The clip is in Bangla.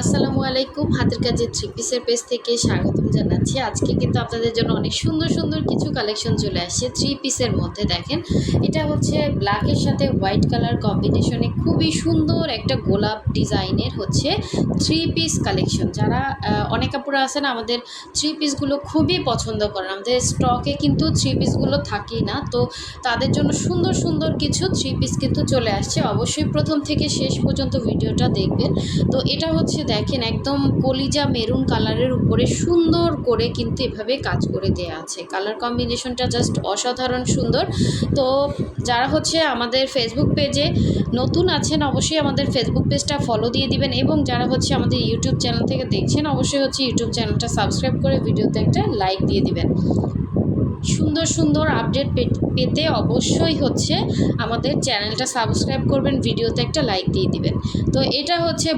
আসসালামু আলাইকুম। হাতের কাজের থ্রি পিসের পেজ থেকে স্বাগতম জানাচ্ছি। আজকে কিন্তু আপনাদের জন্য অনেক সুন্দর সুন্দর কিছু কালেকশন চলে আসছে থ্রি পিসের মধ্যে। দেখেন, এটা হচ্ছে ব্ল্যাকের সাথে হোয়াইট কালার কম্বিনেশনে খুবই সুন্দর একটা গোলাপ ডিজাইনের হচ্ছে থ্রি পিস কালেকশন। যারা অনেক আপুরা আছেন আমাদের থ্রি পিসগুলো খুবই পছন্দ করেন, আমাদের স্টকে কিন্তু থ্রি পিসগুলো থাকেই না, তো তাদের জন্য সুন্দর সুন্দর কিছু থ্রি পিস কিন্তু চলে আসছে। অবশ্যই প্রথম থেকে শেষ পর্যন্ত ভিডিওটা দেখবেন। তো এটা হচ্ছে দেখেন একদম কলিজা মেরুন কালারের উপরে সুন্দর করে কিন্তু এভাবে কাজ করে দেয়া আছে। কালার কম্বিনেশনটা জাস্ট অসাধারণ সুন্দর। তো যারা হচ্ছে আমাদের ফেসবুক পেজে নতুন আছেন অবশ্যই আমাদের ফেসবুক পেজটা ফলো দিয়ে দিবেন, এবং যারা হচ্ছে আমাদের ইউটিউব চ্যানেল থেকে দেখছেন অবশ্যই হচ্ছে ইউটিউব চ্যানেলটা সাবস্ক্রাইব করে ভিডিওতে একটা লাইক দিয়ে দিবেন। সুন্দর সুন্দর আপডেট পেতে অবশ্যই হচ্ছে আমাদের চ্যানেলটা সাবস্ক্রাইব করবেন, ভিডিওতে একটা লাইক দিয়ে দিবেন। তো এটা হচ্ছে